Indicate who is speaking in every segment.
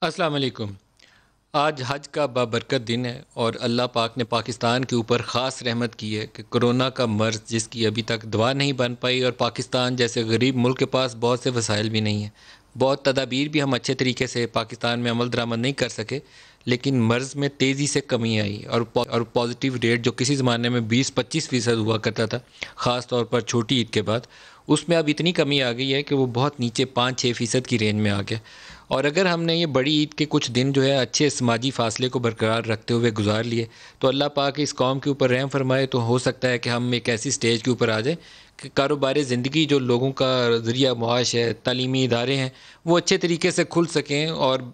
Speaker 1: अस्सलाम वालेकुम। आज हज का बाबरकत दिन है और अल्लाह पाक ने पाकिस्तान के ऊपर ख़ास रहमत की है कि कोरोना का मर्ज़ जिसकी अभी तक दवा नहीं बन पाई और पाकिस्तान जैसे गरीब मुल्क के पास बहुत से वसाइल भी नहीं हैं। बहुत तदाबीर भी हम अच्छे तरीके से पाकिस्तान में अमल दरामद नहीं कर सके, लेकिन मर्ज़ में तेज़ी से कमी आई और पॉजिटिव रेट जो किसी ज़माने में 20-25% हुआ करता था, ख़ास तौर पर छोटी ईद के बाद, उसमें अब इतनी कमी आ गई है कि वो बहुत नीचे 5-6% की रेंज में आ गया। और अगर हमने ये बड़ी ईद के कुछ दिन जो है अच्छे समाजी फासले को बरकरार रखते हुए गुजार लिए, तो अल्लाह पाक इस कौम के ऊपर रहम फरमाए, तो हो सकता है कि हम एक ऐसी स्टेज के ऊपर आ जाए कि कारोबार ज़िंदगी जो लोगों का ज़रिया मुआश है, तालीमी इदारे हैं, वो अच्छे तरीके से खुल सकें और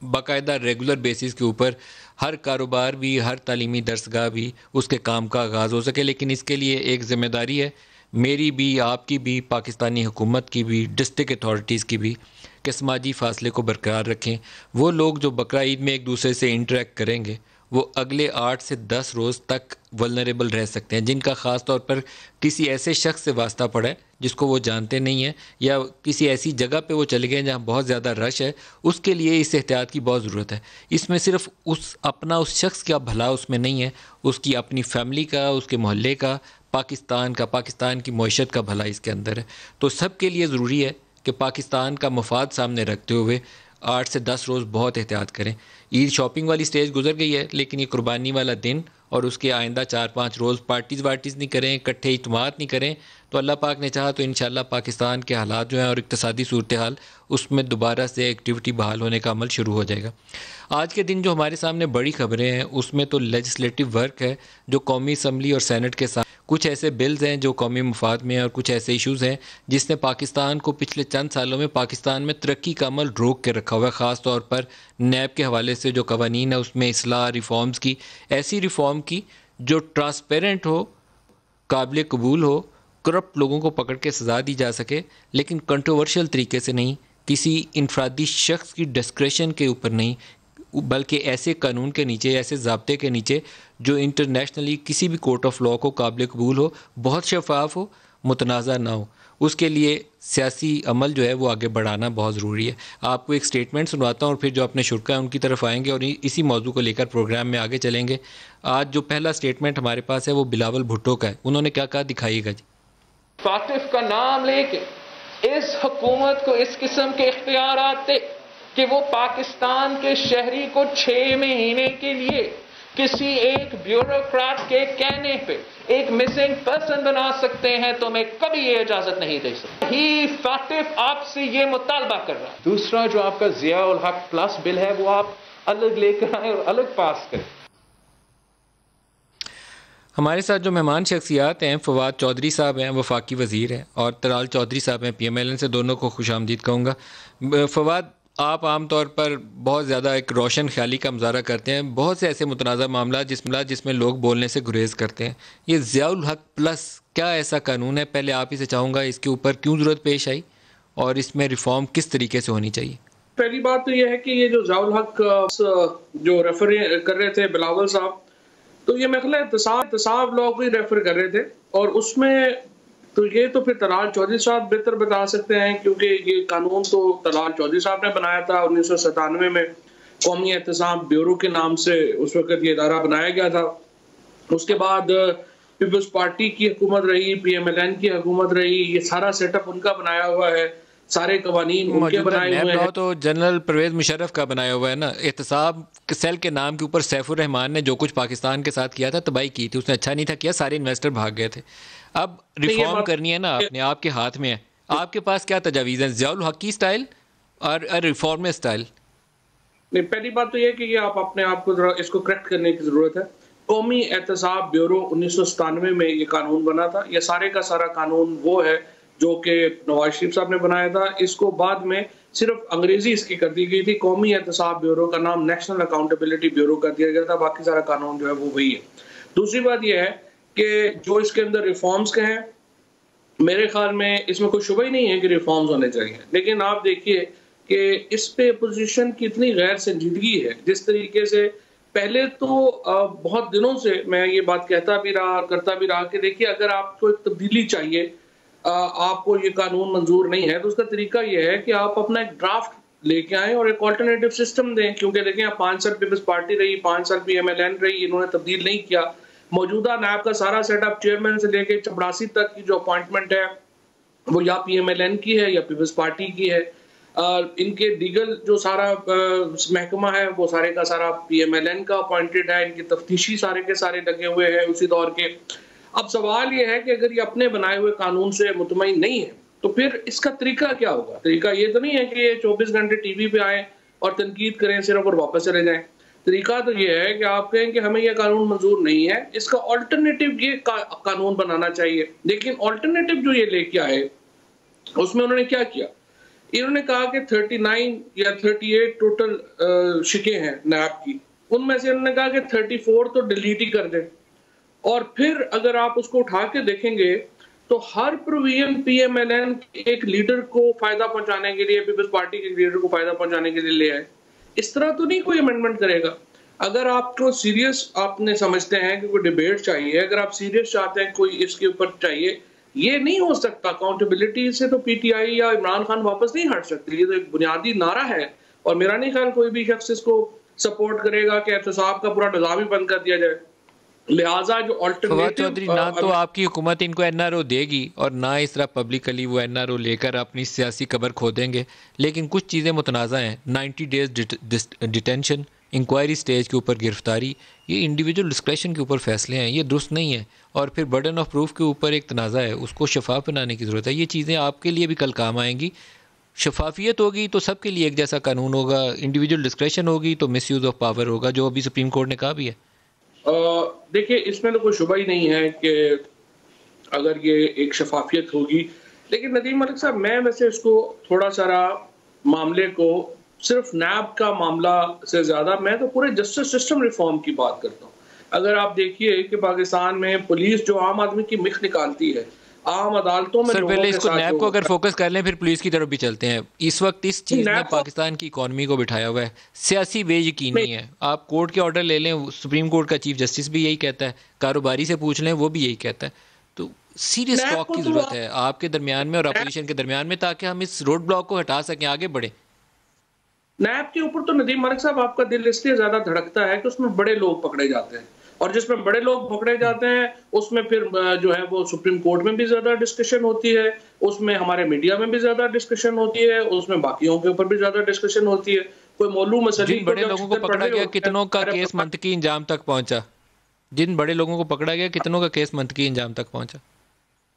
Speaker 1: बाकायदा रेगुलर बेसिस के ऊपर हर कारोबार भी, हर तालीमी दरसगाह भी उसके काम का आगाज़ हो सके। लेकिन इसके लिए एक ज़िम्मेदारी है, मेरी भी, आपकी भी, पाकिस्तानी हुकूमत की भी, डिस्ट्रिक्ट अथॉरिटीज़ की भी, कि समाजी फ़ासले को बरकरार रखें। वो लोग जो बकरा ईद में एक दूसरे से इंटरेक्ट करेंगे, वो अगले 8 से 10 रोज़ तक वल्नरेबल रह सकते हैं, जिनका ख़ास तौर पर किसी ऐसे शख्स से वास्ता पड़ा है जिसको वो जानते नहीं हैं, या किसी ऐसी जगह पे वो चले गए जहाँ बहुत ज़्यादा रश है, उसके लिए इस एहतियात की बहुत ज़रूरत है। इसमें सिर्फ उस शख्स का भला उसमें नहीं है, उसकी अपनी फैमिली का, उसके मोहल्ले का, पाकिस्तान की मईशत का भला इसके अंदर है। तो सब के लिए ज़रूरी है कि पाकिस्तान का मफाद सामने रखते हुए 8 से 10 रोज़ बहुत एहतियात करें। ईद शॉपिंग वाली स्टेज गुजर गई है, लेकिन ये कुर्बानी वाला दिन और उसके आइंदा 4-5 रोज़ पार्टीज़ वार्टीज़ नहीं करें, इकट्ठे इज्तिमात नहीं करें, तो अल्लाह पाक ने चाहा तो इंशाअल्लाह पाकिस्तान के हालात जो हैं और इक़्तिसादी सूरत हाल, उसमें दोबारा से एक्टिविटी बहाल होने का अमल शुरू हो जाएगा। आज के दिन जो हमारे सामने बड़ी खबरें हैं, उसमें तो लेजिस्लेटिव वर्क है जो कौमी असम्बली और सेनेट के साथ कुछ ऐसे बिल्स हैं जो कौमी मुफाद में हैं और कुछ ऐसे इशूज़ हैं जिसने पाकिस्तान को पिछले चंद सालों में पाकिस्तान में तरक्की का अमल रोक के रखा हुआ है। ख़ास तौर पर नैब के हवाले से जो कवानीन है उसमें इसलाह रिफॉर्म्स की, ऐसी रिफॉर्म की जो ट्रांसपेरेंट हो, काबिल कबूल हो, करप्ट लोगों को पकड़ के सज़ा दी जा सके, लेकिन कंट्रोवर्शियल तरीके से नहीं, किसी इनफरादी शख्स की डिस्क्रेशन के ऊपर नहीं, बल्कि ऐसे कानून के नीचे, ऐसे ज़ाब्ते के नीचे जो इंटरनेशनली किसी भी कोर्ट ऑफ लॉ को काबिल कबूल हो, बहुत शफाफ हो, मुतनाज़ा ना हो। उसके लिए सियासी अमल जो है वो आगे बढ़ाना बहुत ज़रूरी है। आपको एक स्टेटमेंट सुनवाता हूँ और फिर जो अपने शुरा हैं उनकी तरफ आएंगे और इसी मौजू को लेकर प्रोग्राम में आगे चलेंगे। आज जो पहला स्टेटमेंट हमारे पास है वो बिलावल भुट्टो का है। उन्होंने क्या कहा, दिखाइएगा जी।
Speaker 2: फातिफ का नाम लेके इस हुकूमत को इस किस्म के इख्तियार आते कि वो पाकिस्तान के शहरी को 6 महीने के लिए किसी एक ब्यूरोक्रेट के कहने पे एक मिसिंग पर्सन बना सकते हैं, तो मैं कभी ये इजाजत नहीं दे सकता। ही फातिफ आपसे ये मुतालबा कर रहा है। दूसरा जो आपका जिया उल हक प्लस बिल है वो आप अलग लेकर आए और अलग पास करें।
Speaker 1: हमारे साथ जो मेहमान शख्सियात हैं, फवाद चौधरी साहब हैं, वफाकी वज़ीर हैं, और तलाल चौधरी साहब हैं PMLN से। दोनों को खुश आमदीद कहूँगा। फवाद, आप आम तौर पर बहुत ज़्यादा एक रोशन ख्याली का मुजाहरा करते हैं। बहुत से ऐसे मुतनाज़ा मामला जिसमें लोग बोलने से गुरेज करते हैं। ये ज़ियाउल हक प्लस क्या ऐसा कानून है? पहले आप ही से चाहूँगा इसके ऊपर क्यों ज़रूरत पेश आई और इसमें रिफॉर्म किस तरीके से होनी चाहिए?
Speaker 3: पहली बात तो यह है कि ये जो ज़ियाउल हक जो रेफर कर रहे थे बिलावल साहब, तो ये मेरे एहतसाब लॉ को ही रेफर कर रहे थे, और उसमें तो ये तो फिर तलाल चौधरी साहब बेहतर बता सकते हैं, क्योंकि ये कानून तो तलाल चौधरी साहब ने बनाया था 1997 में। कौमी एहतसाब ब्यूरो के नाम से उस वक्त ये इदारा बनाया गया था। उसके बाद पीपल्स पार्टी की हुकूमत रही, PMLN की हुकूमत रही, ये सारा सेटअप उनका बनाया हुआ है, सारे कवानीन उनके बनाए हुए हैं।
Speaker 1: तो जनरल परवेज मुशर्रफ का बनाया हुआ है ना। एहतसाब सेल के नाम के ऊपर सैफुर रहमान ने जो कुछ पाकिस्तान के साथ किया था, तबाही की थी उसने, अच्छा नहीं था किया, सारे इन्वेस्टर भाग गए थे। अब रिफॉर्म करनी है ना, आपने, आपके हाथ में है। आपके पास क्या तजावीज़ हैं, ज़ियाउल हक की स्टाइल और रिफॉर्म स्टाइल?
Speaker 3: नहीं, पहली बात तो यह कि ये आप अपने आप को जरा इसको करेक्ट करने की जरूरत है। कौमी एहतसाब ब्यूरो 1997 में ये कानून बना था। ये सारे का सारा कानून वो है जो कि नवाज शरीफ साहब ने बनाया था। इसको बाद में सिर्फ अंग्रेजी इसकी कर दी गई थी। कौमी एहतसाब ब्यूरो का नाम नेशनल अकाउंटेबिलिटी ब्यूरो कर दिया गया था। बाकी सारा कानून जो है वो वही है। दूसरी बात यह है कि जो इसके अंदर रिफॉर्म्स के हैं, मेरे ख्याल में इसमें कोई शुबा ही नहीं है कि रिफॉर्म्स होने चाहिए, लेकिन आप देखिए कि इस पे अपोजिशन की इतनी गैर संजीदगी है। जिस तरीके से पहले तो बहुत दिनों से मैं ये बात कहता भी रहा, करता भी रहा कि देखिए, अगर आपको एक तब्दीली चाहिए, आपको ये कानून मंजूर नहीं है, तो उसका तरीका यह है कि आप अपना एक ड्राफ्ट लेके आए और एक ऑल्टरनेटिव सिस्टम दें, क्योंकि देखें अब 5 साल पीपल्स पार्टी रही, 5 साल PMLN रही, इन्होंने तब्दील नहीं किया। मौजूदा नैब का सारा सेटअप चेयरमैन से लेके चपड़ासी तक की जो अपॉइंटमेंट है वो या PMLN की है या पीपल्स पार्टी की है। इनके दीगर जो सारा महकमा है वो सारे का सारा PMLN का अपॉइंटेड है, इनकी तफ्तीशी सारे के सारे लगे हुए हैं उसी दौर के। अब सवाल ये है कि अगर ये अपने बनाए हुए कानून से मुतमईन नहीं है तो फिर इसका तरीका क्या होगा? तरीका ये तो नहीं है कि ये 24 घंटे टीवी पे आए और तनकीद करें सिर्फ और वापस चले जाएं। तरीका तो ये है कि आप कहें कि हमें ये कानून मंजूर नहीं है, इसका ऑल्टरनेटिव ये कानून बनाना चाहिए। लेकिन ऑल्टरनेटिव जो ये लेके आए उसमें उन्होंने क्या किया? इन्होंने कहा कि 39 या 38 टोटल शिकें हैं नैब की, उनमें से उन्होंने कहा कि 34 तो डिलीट ही कर दें। और फिर अगर आप उसको उठा के देखेंगे तो हर प्रोविजन PMLN एक लीडर को फायदा पहुंचाने के लिए, पीपल्स पार्टी के लीडर को फायदा पहुंचाने के लिए ले आए। इस तरह तो नहीं कोई अमेंडमेंट करेगा। अगर आपको सीरियस आपने समझते हैं कि कोई डिबेट चाहिए, अगर आप सीरियस चाहते हैं कोई इसके ऊपर चाहिए, ये नहीं हो सकता। अकाउंटेबिलिटी से तो PTI या इमरान खान वापस नहीं हट सकते। ये तो एक बुनियादी नारा है और मेरा नहीं ख्याल कोई भी शख्स इसको सपोर्ट करेगा कि एहतसाब का पूरा निज़ाम ही बंद कर दिया जाए। लिहाजा जो
Speaker 1: ऑल्टरनेटिव चौधरी ना तो आपकी हुकूमत इनको NRO देगी और ना इस तरह पब्लिकली वो NRO लेकर अपनी सियासी कबर खोदेंगे। लेकिन कुछ चीज़ें मुतनाज़ा हैं। 90 डेज डिटेंशन, इंक्वायरी स्टेज के ऊपर गिरफ्तारी, ये इंडिविजुअल डिस्क्रेशन के ऊपर फैसले हैं, ये दुरुस्त नहीं है। और फिर बर्डन ऑफ प्रूफ के ऊपर एक तनाज़ा है, उसको शफाफ बनाने की ज़रूरत है। ये चीज़ें आपके लिए भी कल काम आएंगी। शफाफियत होगी तो सबके लिए एक जैसा कानून होगा, इंडिविजुअल डिस्क्रेशन होगी तो मिस यूज़ ऑफ पावर होगा, जो अभी सुप्रीम कोर्ट ने कहा भी है।
Speaker 3: देखिए, इसमें तो कोई शुबा ही नहीं है कि अगर ये एक शफाफियत होगी। लेकिन नदीम मलिक साहब, मैं वैसे इसको थोड़ा सारा मामले को सिर्फ नैब का मामला से ज्यादा मैं तो पूरे जस्टिस सिस्टम रिफॉर्म की बात करता हूँ। अगर आप देखिए कि पाकिस्तान में पुलिस जो आम आदमी की मिख निकालती है, आम अदालतों में
Speaker 1: सर पहले इसको नैब को अगर फोकस कर लें फिर पुलिस की तरफ भी चलते हैं। इस वक्त इस चीज़ ने पाकिस्तान की इकॉनमी को बिठाया हुआ है, सियासी बेयकीनी है। आप कोर्ट के ऑर्डर ले लें, सुप्रीम कोर्ट का चीफ जस्टिस भी यही कहता है, कारोबारी से पूछ लें वो भी यही कहता है। तो सीरियस टॉक की जरूरत है आपके दरमियान में और अपोजिशन के दरमियान में, ताकि हम इस रोड ब्लॉक को हटा सकें, आगे बढ़े।
Speaker 3: नैब के ऊपर तो नदीम मलिक साहब आपका दिल इसलिए ज्यादा धड़कता है कि उसमें बड़े लोग पकड़े जाते हैं, और जिसमें बड़े लोग पकड़े जाते हैं उसमें फिर जो है वो सुप्रीम कोर्ट में भी ज्यादा डिस्कशन होती है, उसमें हमारे मीडिया में भी ज्यादा डिस्कशन होती है, उसमें बाकियों के ऊपर भी ज्यादा डिस्कशन होती है। कोई मौलू मसले
Speaker 1: जिन बड़े लोगों को पकड़ा गया कितनों का केस मंतकी इंजाम तक पहुंचा? जिन बड़े लोगों को पकड़ा गया कितनों का केस मंतकी इंजाम तक पहुंचा?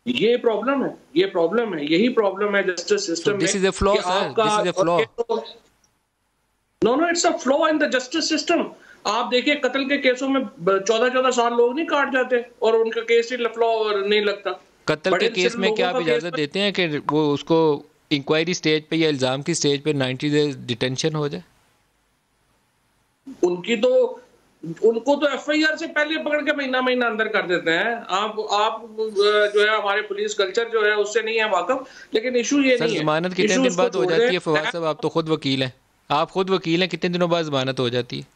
Speaker 3: ये प्रॉब्लम है, ये प्रॉब्लम है, यही प्रॉब्लम है जस्टिस सिस्टम में।
Speaker 1: This is a flaw sir, this is a flaw.
Speaker 3: No no, it's a flaw in the justice system. आप देखिए कत्ल के केसों में 14-14 साल लोग नहीं काट जाते और उनका केस ही फ्लॉ नहीं लगता।
Speaker 1: कत्ल के केस में क्या आप इजाजत देते हैं कि वो उसको इंक्वायरी स्टेज पे या इल्जाम की स्टेज पे 90 डेज डिटेंशन हो जाए?
Speaker 3: उनको तो FIR से पहले पकड़ के महीना अंदर कर देते हैं। आप जो है हमारे पुलिस कल्चर जो है उससे नहीं है वाकफ, लेकिन इशू ये नहीं है।
Speaker 1: जमानत कितने दिन बाद हो जाती है फवाद साहब? आप तो खुद वकील हैं, आप खुद वकील हैं, कितने दिनों बाद जमानत हो जाती है?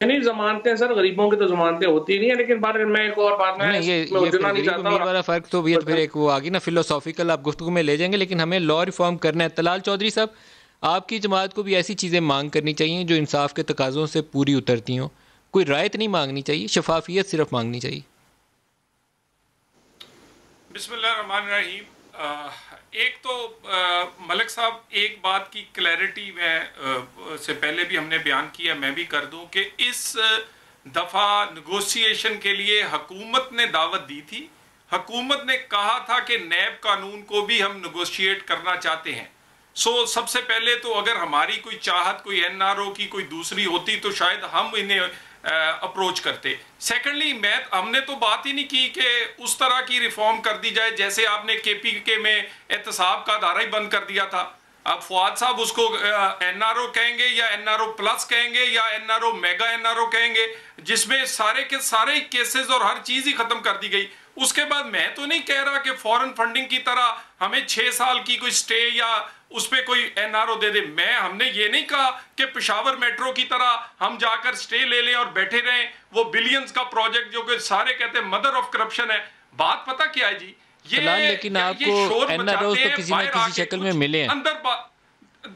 Speaker 3: नहीं, जमानतें सर गरीबों की तो जमानतें होती नहीं है। लेकिन बात मैं एक और बात में
Speaker 1: ये वाला फर्क तो फिर एक वो आ गई ना फिलोसॉफिकल, आप गुफ्तगू में ले जाएंगे, लेकिन हमें लॉ रिफॉर्म करना है। तलाल चौधरी साहब, आपकी जमात को भी ऐसी चीज़ें मांग करनी चाहिए जो इंसाफ के तकाज़ों से पूरी उतरती हों। कोई रायत नहीं मांगनी चाहिए, शफाफियत सिर्फ मांगनी चाहिए।
Speaker 4: बिस्मिल्लाहिर्रहमानिर्रहीम। एक तो मलिक साहब, एक बात की क्लैरिटी में से पहले भी हमने बयान किया, मैं भी कर दूं कि इस दफ़ा नेगोशिएशन के लिए हुकूमत ने दावत दी थी। हुकूमत ने कहा था कि नैब कानून को भी हम नेगोशिएट करना चाहते हैं। सबसे पहले तो अगर हमारी कोई चाहत कोई NRO की कोई दूसरी होती तो शायद हम इन्हें अप्रोच करते। सेकेंडली, हमने तो बात ही नहीं की कि उस तरह की रिफॉर्म कर दी जाए जैसे आपने KPK में एहतसाब का अदारा ही बंद कर दिया था। अब फवाद साहब उसको NRO कहेंगे या NRO प्लस कहेंगे या NRO मेगा NRO कहेंगे, जिसमें सारे के सारे केसेस और हर चीज ही खत्म कर दी गई। उसके बाद मैं तो नहीं कह रहा कि फॉरेन फंडिंग की तरह हमें 6 साल की कोई स्टे या उस पर कोई NRO दे दे। हमने ये नहीं कहा कि पेशावर मेट्रो की तरह हम जाकर स्टे ले लें और बैठे रहें, वो बिलियंस का प्रोजेक्ट जो कि सारे कहते हैं मदर ऑफ करप्शन है। बात पता क्या है जी,
Speaker 1: लेकिन आपको NRO तो किसी न किसी शक्ल में मिले हैं।
Speaker 4: अंदर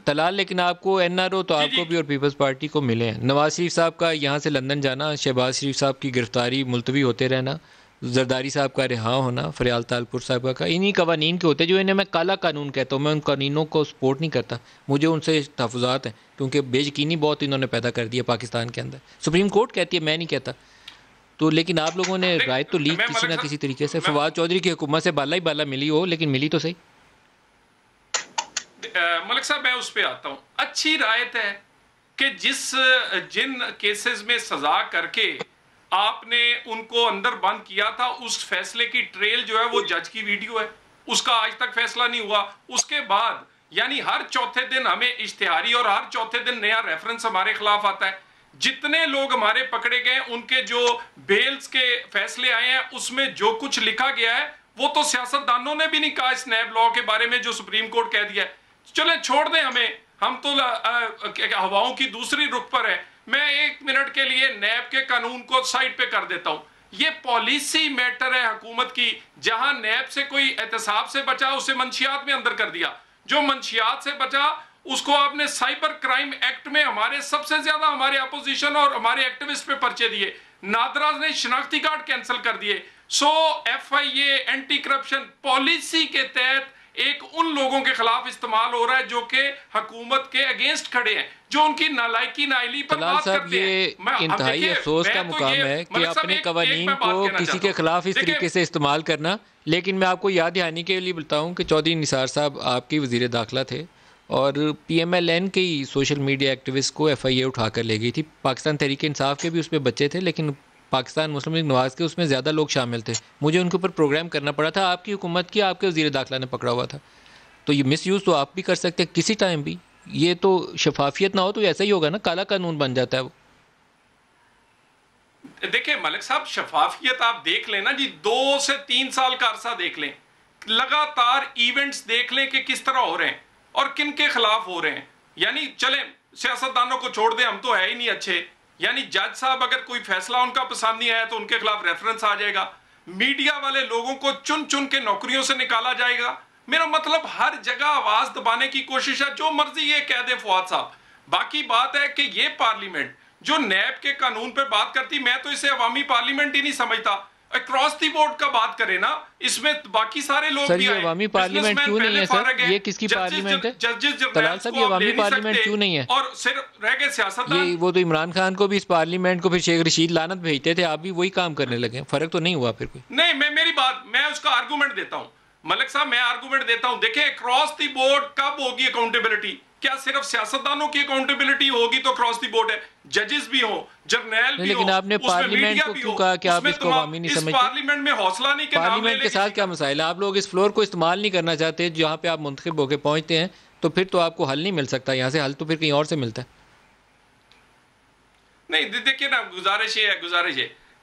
Speaker 1: तलाल, लेकिन आपको एनआरओ तो आपको भी और पीपल्स पार्टी को मिले हैं। नवाज शरीफ साहब का यहाँ से लंदन जाना, शहबाज शरीफ साहब की गिरफ्तारी मुलतवी होते रहना, जरदारी साहब का रिहा होना, फरियाल तालपुर साहब का, इन्हीं कवानीन के होते जो इन्हें मैं काला कानून कहता हूँ। मैं उन कानूनों को सपोर्ट नहीं करता, मुझे उनसे तहफ़्फ़ुज़ात हैं, क्योंकि बेयकीनी बहुत इन्होंने पैदा कर दिया पाकिस्तान के अंदर। सुप्रीम कोर्ट कहती है, मैं नहीं कहता। तो लेकिन आप लोगों ने राय तो ली किसी ना किसी तरीके से। फवाद चौधरी की हुकूमत से बाला ही बाला मिली हो, लेकिन मिली तो सही।
Speaker 4: मलिक साहब, मैं उस पर आता हूँ। अच्छी रायत है कि जिन केसेस में सजा करके आपने उनको अंदर बंद किया था, उस फैसले की ट्रेल जो है वो जज की वीडियो है, उसका आज तक फैसला नहीं हुआ। उसके बाद यानी हर चौथे दिन हमें इश्तिहारी और हर चौथे दिन नया रेफरेंस हमारे खिलाफ आता है। जितने लोग हमारे पकड़े गए, उनके जो बेल्स के फैसले आए हैं, उसमें जो कुछ लिखा गया है वो तो सियासतदानों ने भी नहीं कहा इस नैब लॉ के बारे में जो सुप्रीम कोर्ट कह दिया है। चले छोड़ दें हमें, हम तो हवाओं की दूसरी रुख पर है। मैं 1 मिनट के लिए नैब के कानून को साइड पे कर देता हूं। ये पॉलिसी मैटर है हुकूमत की। जहां नैब से कोई एहतसाब से बचा, उसे मंशियात में अंदर कर दिया। जो मंशियात से बचा उसको आपने साइबर क्राइम एक्ट में हमारे सबसे ज्यादा हमारे अपोजिशन और हमारे एक्टिविस्ट पे पर्चे दिए। नादरा ने शिनाख्ती कार्ड कैंसिल कर दिए। सो FIA एंटी करप्शन पॉलिसी के तहत एक उन लोगों के खिलाफ इस्तेमाल हो रहा है जो कि हुकूमत के अगेंस्ट खड़े हैं, जो उनकी नालायकी नाइली पर बात करते हैं।
Speaker 1: ये इंतहाई अफसोस का मुकाम है कि अपने कवानीन को किसी के खिलाफ इस तरीके से इस्तेमाल करना। लेकिन मैं आपको याद दहानी के लिए बताऊं कि चौधरी निसार साहब आपके वजीर दाखिला थे और PMLN के ही सोशल मीडिया एक्टिविस्ट को FIA उठा कर ले गई थी। पाकिस्तान तहरीक इंसाफ के भी उसमें बच्चे थे, लेकिन पाकिस्तान मुस्लिम लीग नवाज के उसमें ज़्यादा लोग शामिल थे। मुझे उनके ऊपर प्रोग्राम करना पड़ा था। आपकी हुकूमत की आपके वज़ीर दाखिला ने पकड़ा हुआ था। तो ये मिस यूज़ तो आप भी कर सकते हैं किसी टाइम भी। ये तो शफाफियत ना हो तो ऐसा ही होगा ना, काला कानून बन जाता है वो।
Speaker 4: देखिए मलिक साहब, शफाफियत आप देख लें ना जी, 2 से 3 साल का अरसा देख लें, लगातार इवेंट्स देख लें कि किस तरह हो रहे हैं और किन के खिलाफ हो रहे हैं। यानी चलें सियासतदानों को छोड़ दें, हम तो है ही नहीं अच्छे। यानी जज साहब अगर कोई फैसला उनका पसंद नहीं आया तो उनके खिलाफ रेफरेंस आ जाएगा। मीडिया वाले लोगों को चुन चुन के नौकरियों से निकाला जाएगा। मेरा मतलब हर जगह आवाज दबाने की कोशिश है। जो मर्जी ये कह दे फवाद साहब। बाकी बात है कि ये पार्लियामेंट जो नैब के कानून पे बात करती, मैं तो इसे अवामी पार्लियामेंट ही नहीं समझता। अक्रॉस दी बोर्ड का बात करें ना, इसमें बाकी सारे लोग
Speaker 1: सर, ये अवामी पार्लियामेंट क्यों नहीं है सर? ये किसकी पार्लियामेंट है? तलाल साहब, ये अवामी पार्लियामेंट क्यों नहीं है?
Speaker 4: और सिर्फ रह गए सियासतदान।
Speaker 1: ये वो तो इमरान खान को भी इस पार्लियामेंट को फिर शेख रशीद लानत भेजते थे, आप भी वही काम करने लगे। फर्क तो नहीं हुआ फिर कोई?
Speaker 4: नहीं, मैं उसका आर्गूमेंट देता हूं मलिक साहब, मैं आर्गूमेंट देता हूं। देखिए क्रॉस दी बोर्ड कब होगी अकाउंटेबिलिटी? क्या सिर्फ सियासतदानों की अकाउंटेबिलिटी होगी तो क्रॉस दी बोर्ड है? जजेस भी हो, जर्नैल भी हो,
Speaker 1: लेकिन आपने पार्लियामेंट को क्यों कहा कि आप इसको अवामी नहीं समझते?
Speaker 4: पार्लियामेंट में हौसला नहीं,
Speaker 1: पार्लियामेंट के साथ क्या मसाइल है? आप लोग इस फ्लोर को इस्तेमाल नहीं करना चाहते जहाँ पे आप मुंतखब होकर पहुंचते हैं, तो फिर तो आपको हल नहीं मिल सकता यहाँ से। हल तो फिर कहीं और से मिलता है।
Speaker 4: नहीं देखिए ना, गुजारिश है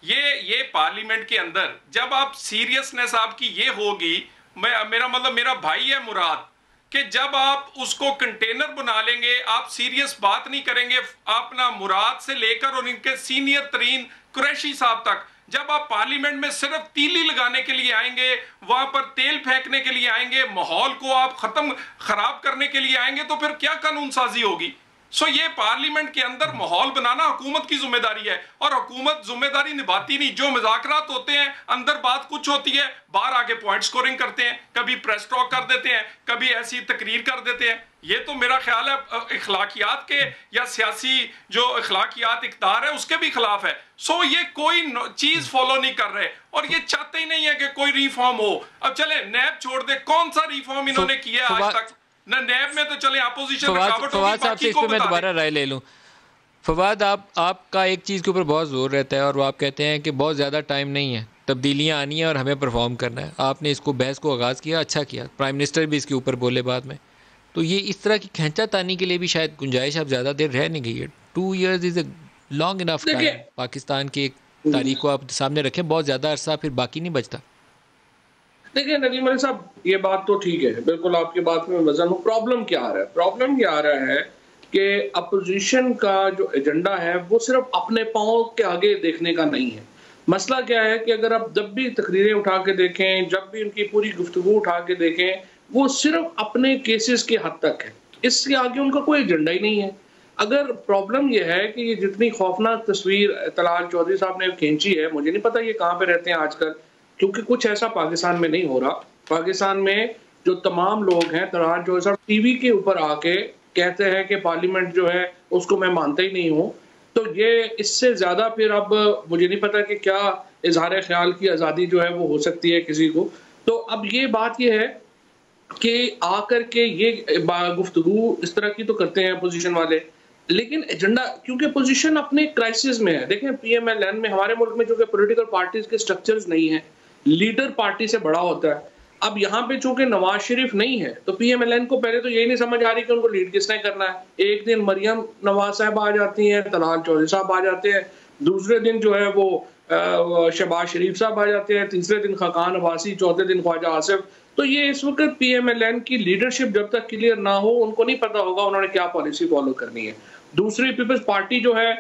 Speaker 4: ये पार्लियामेंट के अंदर जब आप सीरियसनेस आपकी ये होगी, मेरा मतलब मेरा भाई है मुराद, कि जब आप उसको कंटेनर बना लेंगे, आप सीरियस बात नहीं करेंगे अपना मुराद से लेकर और इनके सीनियर तरीन कुरैशी साहब तक, जब आप पार्लियामेंट में सिर्फ तीली लगाने के लिए आएंगे, वहां पर तेल फेंकने के लिए आएंगे, माहौल को आप खराब करने के लिए आएंगे, तो फिर क्या कानून साजी होगी? सो ये पार्लियामेंट के अंदर माहौल बनाना हुकूमत की जिम्मेदारी है और हुकूमत जिम्मेदारी निभाती नहीं। जो मुज़ाकरात होते हैं अंदर बात कुछ होती है, बाहर आके पॉइंट स्कोरिंग करते हैं, कभी प्रेस टॉक कर देते हैं, कभी ऐसी तकरीर कर देते हैं। ये तो मेरा ख्याल है इखलाकियात के या सियासी जो इखलाकियात इक़्तिदार है उसके भी खिलाफ है। सो ये कोई चीज फॉलो नहीं कर रहे और ये चाहते ही नहीं है कि कोई रिफॉर्म हो। अब चले नैब छोड़ दे, कौन सा रिफॉर्म इन्होंने किया आज तक? नैब में तो चले अपोजिशन
Speaker 1: फवाद साहब से इस पे मैं दोबारा राय ले लूं। फवाद, आपका एक चीज़ के ऊपर बहुत जोर रहता है और वो आप कहते हैं कि बहुत ज़्यादा टाइम नहीं है, तब्दीलियां आनी है और हमें परफॉर्म करना है। आपने इसको बहस को आगाज़ किया, अच्छा किया। प्राइम मिनिस्टर भी इसके ऊपर बोले बाद में। तो ये इस तरह की खींचा तानी के लिए भी शायद गुंजाइश अब ज़्यादा देर रह नहीं गई है। 2 years is a long enough time. Pakistan की एक तारीख को आप सामने रखें, बहुत ज़्यादा अरसा फिर बाकी नहीं बचता।
Speaker 3: देखिए नदीम अली साहब, ये बात तो ठीक है, बिल्कुल आपकी बात में वजन हूँ। प्रॉब्लम क्या आ रहा है? प्रॉब्लम ये आ रहा है कि अपोजिशन का जो एजेंडा है वो सिर्फ अपने पाँव के आगे देखने का नहीं है। मसला क्या है कि अगर आप जब भी तकरीरें उठा के देखें, जब भी उनकी पूरी गुफ्तगू उठा के देखें, वो सिर्फ अपने केसेस के हद तक है। इसके आगे उनका कोई एजेंडा ही नहीं है। अगर प्रॉब्लम ये है कि ये जितनी खौफनाक तस्वीर तलाल चौधरी साहब ने खींची है, मुझे नहीं पता ये कहाँ पे रहते हैं आजकल, क्योंकि कुछ ऐसा पाकिस्तान में नहीं हो रहा। पाकिस्तान में जो तमाम लोग हैं, तलाल चौधरी साहब टीवी के ऊपर आके कहते हैं कि पार्लियामेंट जो है उसको मैं मानता ही नहीं हूँ। तो ये इससे ज्यादा फिर अब मुझे नहीं पता कि क्या इजहार ख्याल की आज़ादी जो है वो हो सकती है किसी को। तो अब ये बात ये है कि आकर के ये गुफ्तगू इस तरह की तो करते हैं अपोजिशन वाले, लेकिन एजेंडा, क्योंकि अपोजिशन अपने क्राइसिस में है। देखें पीएमएलएन में, हमारे मुल्क में जो पॉलिटिकल पार्टीज के स्ट्रक्चर्स नहीं है, लीडर पार्टी से बड़ा होता है। अब यहाँ पे चूंकि नवाज शरीफ नहीं है तो पीएमएलएन को पहले तो यही नहीं समझ आ रही कि उनको लीड किसने करना है। एक दिन मरियम नवाज साहब आ जाती हैं, तलाल चौधरी साहब आ जाते हैं, दूसरे दिन जो है वो शहबाज शरीफ साहब आ जाते हैं, तीसरे दिन खाकान अब्बासी, चौथे दिन ख्वाजा आसिफ। तो ये इस वक्त पीएमएलएन की लीडरशिप जब तक क्लियर ना हो, उनको नहीं पता होगा उन्होंने क्या पॉलिसी फॉलो करनी है। दूसरी पीपल्स पार्टी जो है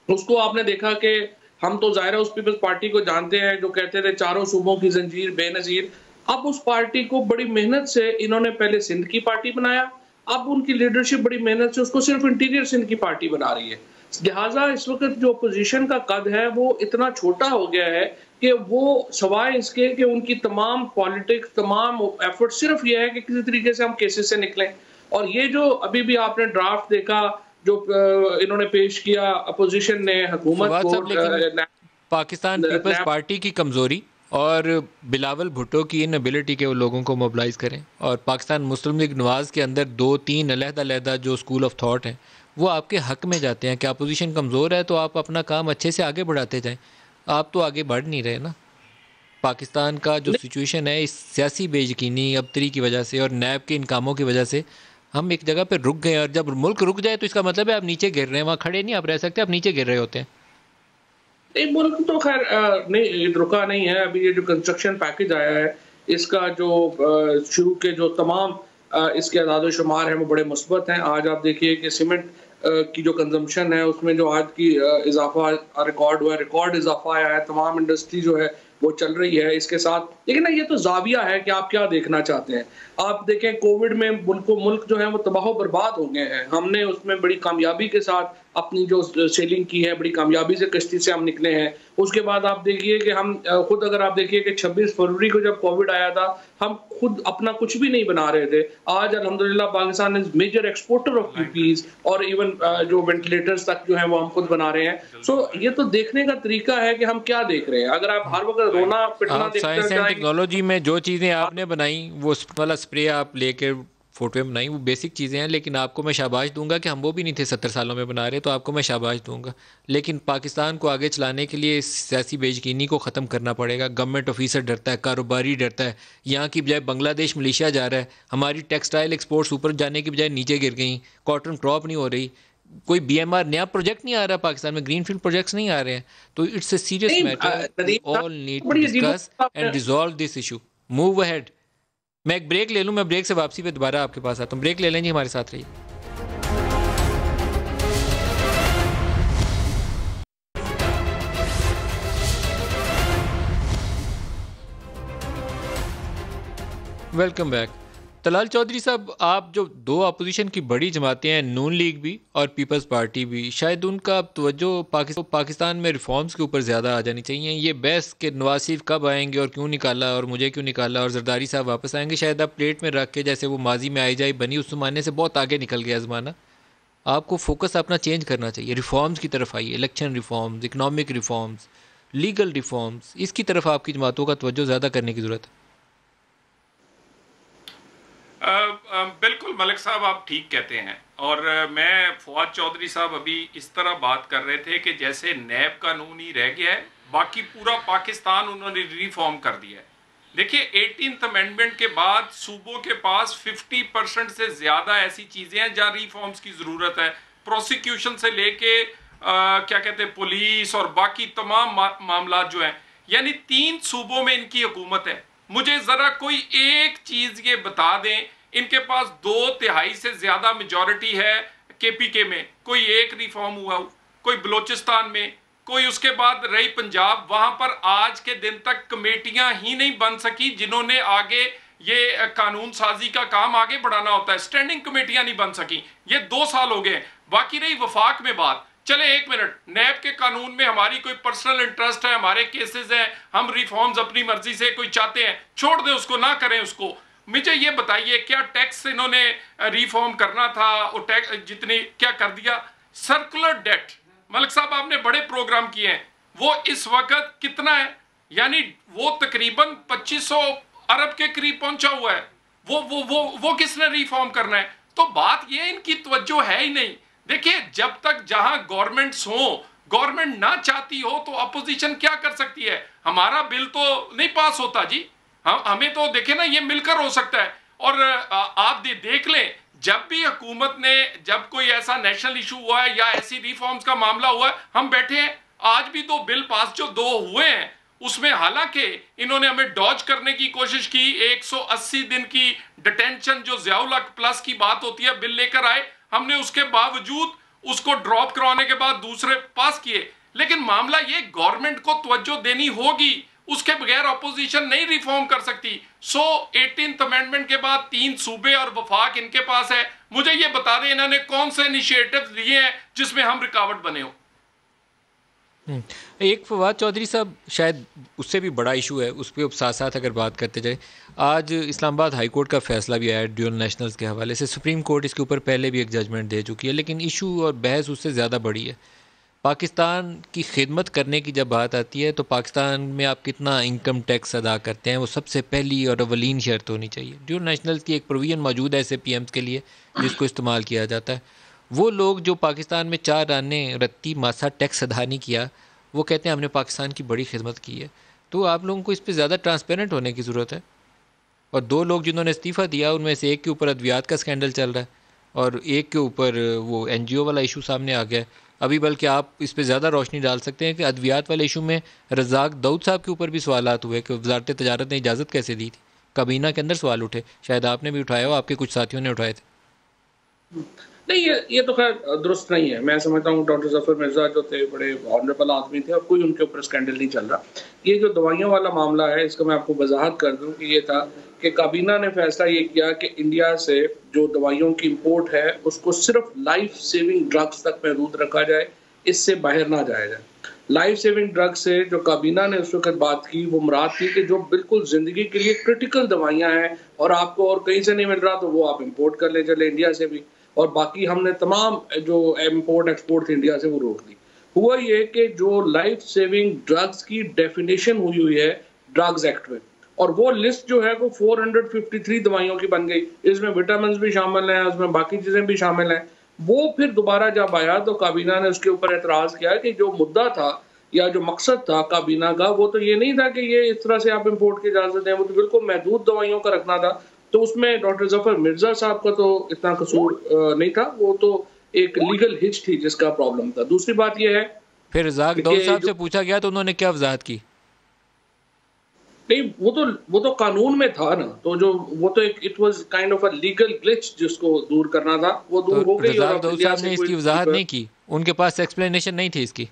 Speaker 3: उसको आपने देखा कि हम तो जाहिर है उस पीपल्स पार्टी को जानते हैं जो कहते थे चारों सूबों की जंजीर बेनजीर। अब उस पार्टी को बड़ी मेहनत से इन्होंने पहले सिंध की पार्टी बनाया, अब उनकी लीडरशिप बड़ी मेहनत से उसको सिर्फ इंटीरियर सिंध की पार्टी बना रही है। लिहाजा इस वक्त जो अपोजिशन का कद है वो इतना छोटा हो गया है कि वो सिवाय इसके कि उनकी तमाम पॉलिटिक्स, तमाम एफर्ट सिर्फ ये है कि किसी तरीके से हम केसेस से निकलें। और ये जो अभी भी आपने ड्राफ्ट देखा जो इन्होंने पेश किया अपोजिशन ने हुकूमत को,
Speaker 1: पाकिस्तान पीपल्स पार्टी की कमजोरी और बिलावल भुट्टो की इनएबिलिटी के वो लोगों को मोबिलाइज करें, और पाकिस्तान मुस्लिम लीग नवाज के अंदर 2-3 अलग-अलग जो स्कूल ऑफ थॉट हैं वो आपके हक में जाते हैं कि अपोजिशन कमज़ोर है तो आप अपना काम अच्छे से आगे बढ़ाते जाएं। आप तो आगे बढ़ नहीं रहे ना। पाकिस्तान का जो सिचुएशन है इस सियासी बेयकीनी अबतरी की वजह से और नैब के इन कामों की वजह से हम एक जगह पर रुक गए, और जब मुल्क रुक जाए तो इसका मतलब है आप नीचे गिर रहे हैं। वहाँ खड़े नहीं आप रह सकते, आप नीचे गिर रहे होते हैं।
Speaker 3: नहीं, मुल्क तो खैर नहीं रुका नहीं है। अभी ये जो कंस्ट्रक्शन पैकेज आया है इसका जो शुरू के जो तमाम इसके अदाद शुमार हैं वो बड़े मुस्बत हैं। आज आप देखिए कि सीमेंट की जो कंजम्पशन है उसमें जो आज की इजाफा रिकॉर्ड हुआ है, रिकॉर्ड इजाफा आया है। तमाम इंडस्ट्री जो है वो चल रही है इसके साथ। लेकिन ना ये तो जाविया है कि आप क्या देखना चाहते हैं। आप देखें कोविड में मुल्क जो है वो तबाह बर्बाद हो गए हैं। हमने उसमें बड़ी कामयाबी के साथ अपनी जो सेलिंग की है, बड़ी कामयाबी से कश्ती से हम निकले हैं। उसके बाद आप देखिए कि हम खुद, अगर आप देखिए कि 26 फरवरी को जब कोविड आया था हम खुद अपना कुछ भी नहीं बना रहे थे। आज अल्हम्दुलिल्लाह Pakistan is major exporter of PPEs और इवन जो वेंटिलेटर्स तक जो है वो हम खुद बना रहे हैं। सो ये तो देखने का तरीका है कि हम क्या देख रहे हैं। अगर आप हर वक्त रोना पिटना
Speaker 1: साइंस एंड टेक्नोलॉजी में जो चीज़ें आपने बनाई, वो वाला स्प्रे आप लेके फोटो में बनाई, वो बेसिक चीज़ें हैं। लेकिन आपको मैं शाबाश दूंगा कि हम वो भी नहीं थे 70 सालों में बना रहे, तो आपको मैं शाबाश दूंगा। लेकिन पाकिस्तान को आगे चलाने के लिए सियासी बेयकीनी को ख़त्म करना पड़ेगा। गवर्नमेंट ऑफिसर डरता है, कारोबारी डरता है। यहाँ की बजाय बांग्लादेश मलेशिया जा रहा है, हमारी टेक्सटाइल एक्सपोर्ट्स ऊपर जाने की बजाय नीचे गिर गई, कॉटन क्रॉप नहीं हो रही, कोई BMR नया प्रोजेक्ट नहीं आ रहा पाकिस्तान में, ग्रीनफील्ड प्रोजेक्ट्स नहीं आ रहे हैं। तो it's a serious matter, all need to discuss and resolve this issue, move ahead. मैं एक ब्रेक ले लूं, मैं ब्रेक से वापसी पे दोबारा आपके पास आता हूं। ब्रेक ले लेंगे, हमारे साथ रहिए। Welcome back. तलाल चौधरी साहब, आप जो दो अपोजिशन की बड़ी जमातें हैं, नून लीग भी और पीपल्स पार्टी भी, शायद उनका तवज्जो पाकिस्तान में रिफॉर्म्स के ऊपर ज़्यादा आ जानी चाहिए। ये बहस के नवाज शरीफ कब आएंगे और क्यों निकाला और मुझे क्यों निकाला और जरदारी साहब वापस आएंगे, शायद आप प्लेट में रख के, जैसे वो माजी में आई जाए बनी, उस ज़माने से बहुत आगे निकल गया ज़माना। आपको फोकस अपना चेंज करना चाहिए, रिफॉर्म्स की तरफ आइए, election reforms, economic reforms, legal reforms, इसकी तरफ आपकी जमातों का तवज्जो ज़्यादा करने की ज़रूरत है।
Speaker 4: बिल्कुल मलिक साहब, आप ठीक कहते हैं। और मैं फवाद चौधरी साहब अभी इस तरह बात कर रहे थे कि जैसे नैब कानून ही रह गया है, बाकी पूरा पाकिस्तान उन्होंने रिफॉर्म कर दिया है। देखिए 18th अमेंडमेंट के बाद सूबों के पास 50% से ज़्यादा ऐसी चीज़ें हैं जहाँ रिफॉर्म्स की ज़रूरत है। प्रोसिक्यूशन से लेके क्या कहते हैं पुलिस और बाकी तमाम मामला जो हैं, यानी 3 सूबों में इनकी हुकूमत है। मुझे ज़रा कोई एक चीज़ ये बता दें, इनके पास 2/3 से ज़्यादा मेजॉरिटी है KPK में, कोई एक रिफॉर्म हुआ, कोई बलोचिस्तान में, कोई उसके बाद रही पंजाब, वहां पर आज के दिन तक कमेटियां ही नहीं बन सकी जिन्होंने आगे ये कानून साजी का काम आगे बढ़ाना होता है। स्टैंडिंग कमेटियां नहीं बन सकी, ये 2 साल हो गए। बाकी रही वफाक में बात, चले 1 मिनट, नैब के कानून में हमारी कोई पर्सनल इंटरेस्ट है, हमारे केसेस हैं, हम रिफॉर्म्स अपनी मर्जी से कोई चाहते हैं, छोड़ दें उसको, ना करें उसको। मुझे ये बताइए क्या टैक्स इन्होंने रिफॉर्म करना था, वो टैक्स जितने क्या कर दिया। सर्कुलर डेट मलिक साहब आपने बड़े प्रोग्राम किए हैं, वो इस वक्त कितना है, यानी वो तकरीबन 2500 अरब के करीब पहुंचा हुआ है। वो किसने रिफॉर्म करना है। तो बात ये इनकी तवज्जो है ही नहीं। देखिए जब तक जहां गवर्नमेंट्स हो, गवर्नमेंट ना चाहती हो तो अपोजिशन क्या कर सकती है। हमारा बिल तो नहीं पास होता जी, हमें तो देखे ना ये मिलकर हो सकता है। और आप देख लें जब भी हुकूमत ने, जब कोई ऐसा नेशनल इशू हुआ है या ऐसी रिफॉर्म्स का मामला हुआ है, हम बैठे हैं। आज भी 2 बिल पास जो 2 हुए हैं उसमें हालांकि इन्होंने हमें डॉज करने की कोशिश की, 180 दिन की डिटेंशन जो ज़ियाउल हक प्लस की बात होती है बिल लेकर आए, हमने उसके बावजूद उसको ड्रॉप करवाने के बाद दूसरे पास किए। लेकिन मामला ये गवर्नमेंट को तवज्जो देनी होगी, उसके बगैर अपोजिशन नहीं रिफॉर्म कर सकती। 18th अमेंडमेंट के बाद 3 सूबे और वफाक इनके पास है। मुझे ये बता दें इन्होंने कौन से इनिशिएटिव लिए हैं जिसमें हम रुकावट बने हो।
Speaker 1: एक फवाद चौधरी साहब, शायद उससे भी बड़ा इशू है, उस पर साथ साथ अगर बात करते जाए, आज इस्लामाबाद हाई कोर्ट का फैसला भी आया है ड्यूअल नेशनल्स के हवाले से। सुप्रीम कोर्ट इसके ऊपर पहले भी एक जजमेंट दे चुकी है, लेकिन इशू और बहस उससे ज़्यादा बड़ी है। पाकिस्तान की खिदमत करने की जब बात आती है तो पाकिस्तान में आप कितना इनकम टैक्स अदा करते हैं, वो सबसे पहली और अवलीन शर्त होनी चाहिए। ड्यूअल नेशनल्स की एक प्रोविजन मौजूद है ऐसे PMs के लिए जिसको इस्तेमाल किया जाता है। वो लोग जो पाकिस्तान में 4 आने रत्ती मासा टैक्स अदा नहीं किया, वो कहते हैं हमने पाकिस्तान की बड़ी खिदमत की है। तो आप लोगों को इस पर ज़्यादा ट्रांसपेरेंट होने की ज़रूरत है। और 2 लोग जिन्होंने इस्तीफ़ा दिया उनमें से एक के ऊपर अद्वियात का स्कैंडल चल रहा है और एक के ऊपर वो NGO वाला इशू सामने आ गया है। अभी बल्कि आप इस पर ज़्यादा रोशनी डाल सकते हैं कि अद्वियात वाले इशू में रज़ाक दाऊद साहब के ऊपर भी सवालात हुए कि वज़ारत तजारत ने इजाज़त कैसे दी थी। काबीना के अंदर सवाल उठे, शायद आपने भी उठाया हो, आपके कुछ साथियों ने उठाए थे।
Speaker 3: नहीं, ये तो खैर दुरुस्त नहीं है। मैं समझता हूँ डॉक्टर जफर मिर्जा जो थे बड़े ऑनरेबल आदमी थे और कोई उनके ऊपर स्कैंडल नहीं चल रहा। ये जो दवाइयों वाला मामला है इसका मैं आपको वजाहत कर दूं कि ये था कि काबीना ने फैसला ये किया कि इंडिया से जो दवाइयों की इंपोर्ट है उसको सिर्फ लाइफ सेविंग ड्रग्स तक महदूद रखा जाए, इससे बाहर ना जाया जाए। लाइफ सेविंग ड्रग से जो काबीना ने उस वक्त बात की वो मुराद थी कि जो बिल्कुल ज़िंदगी के लिए क्रिटिकल दवाइयाँ हैं और आपको और कहीं से नहीं मिल रहा तो वो आप इम्पोर्ट कर ले चले इंडिया से भी, और बाकी हमने तमाम जो इम्पोर्ट एक्सपोर्ट थी इंडिया से वो रोक दी। हुआ ये कि जो लाइफ सेविंग ड्रग्स की डेफिनेशन हुई है ड्रग्स एक्ट में, और वो लिस्ट जो है वो 453 दवाइयों की बन गई। इसमें विटामिन भी शामिल हैं, उसमें बाकी चीज़ें भी शामिल हैं। वो फिर दोबारा जब आया तो काबीना ने उसके ऊपर एतराज़ किया कि जो मुद्दा था या जो मकसद था काबीना का वो तो ये नहीं था कि ये इस तरह से आप इम्पोर्ट की इजाज़त दें, वो तो बिल्कुल महदूद दवाइयों का रखना था। तो उसमें डॉक्टर जफर मिर्जा साहब का तो इतना कसूर नहीं था, वो तो एक लीगल हिच थी जिसका प्रॉब्लम था। दूसरी बात यह है
Speaker 1: फिर रज़ाक दाऊद साहब से पूछा गया तो उन्होंने क्या वजाहत की?
Speaker 3: नहीं, वो तो कानून में था ना, तो जो वो तो एक it was kind of a legal glitch जिसको दूर करना था, वो दूर हो गई।
Speaker 1: रज़ाक दाऊद साहब ने इसकी वजाहत नहीं की, उनके पास एक्सप्लेनेशन नहीं थी इसकी।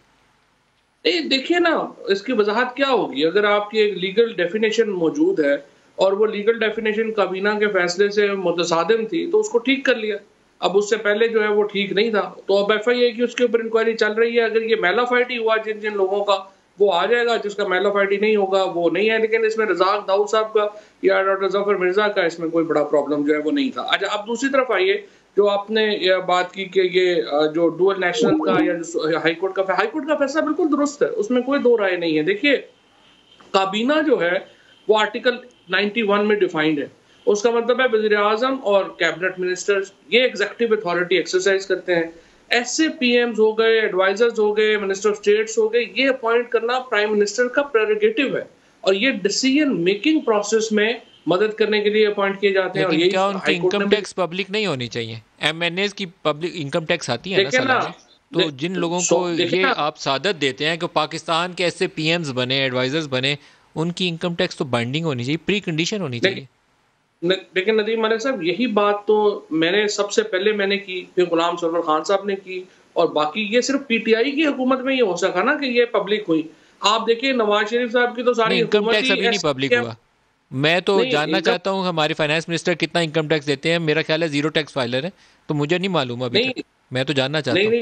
Speaker 3: नहीं, देखिए ना इसकी वजाहत क्या होगी अगर आपकी एक लीगल डेफिनेशन मौजूद है और वो लीगल डेफिनेशन काबीना के फैसले से मुतसादिम थी तो उसको ठीक कर लिया। अब उससे पहले जो है वो ठीक नहीं था, तो अब FIA की उसके ऊपर इंक्वायरी चल रही है। अगर ये मेलाफाइटी हुआ जिन जिन लोगों का वो आ जाएगा, जिसका मेलाफाइटी नहीं होगा वो नहीं है। लेकिन इसमें रज़ाक दाऊद साहब का या डॉक्टर जफर मिर्जा का इसमें कोई बड़ा प्रॉब्लम जो है वो नहीं था। अच्छा, अब दूसरी तरफ आइए, जो आपने ये बात की कि ये जो डुअल नेशनल का या जो हाईकोर्ट का फैसला बिल्कुल दुरुस्त है, उसमें कोई दो राय नहीं है। देखिए काबीना जो है वो आर्टिकल 91 में डिफाइंड है। उसका मतलब है वज़ीर आज़म और कैबिनेट मिनिस्टर्स ये एग्जीक्यूटिव अथॉरिटी एक्सरसाइज करते हैं। ऐसे PMs हो गए, एडवाइजर्स हो गए, मिनिस्टर ऑफ स्टेट्स हो गए, ये अपॉइंट करना प्राइम मिनिस्टर का प्रेरोगेटिव है और ये डिसीजन मेकिंग प्रोसेस में मदद करने के लिए अपॉइंट किए जाते हैं। और ये
Speaker 1: क्या उनकी इनकम टैक्स पब्लिक नहीं होनी चाहिए? MNAs की पब्लिक इनकम टैक्स आती है ना सालाना, तो जिन लोगों को ये आप सादत देते हैं कि पाकिस्तान के ऐसे PMs बने, एडवाइजर्स बने, उनकी इनकम टैक्स तो बाइंडिंग होनी चाहिए, प्री कंडीशन होनी चाहिए।
Speaker 3: लेकिन नदीम मलिक साहब यही बात तो मैंने सबसे पहले मैंने की, फिर गुलाम सरवर खान साहब ने की, और बाकी ये सिर्फ PTI की हुकूमत में ये हो सका ना कि ये पब्लिक हुई। आप देखिए नवाज शरीफ साहब की तो सारी
Speaker 1: इनकम टैक्स अभी नहीं पब्लिक हुआ। मैं तो
Speaker 3: नहीं
Speaker 1: जानना
Speaker 3: इनकम
Speaker 1: चाहता हूँ हमारे फाइनेंस मिनिस्टर कितना इनकम टैक्स देते हैं। मेरा ख्याल है जीरो टैक्स फाइलर है, तो मुझे नहीं मालूम अभी तक।
Speaker 3: नहीं
Speaker 1: मैं तो जानना चाहता
Speaker 3: नहीं
Speaker 1: हूँ।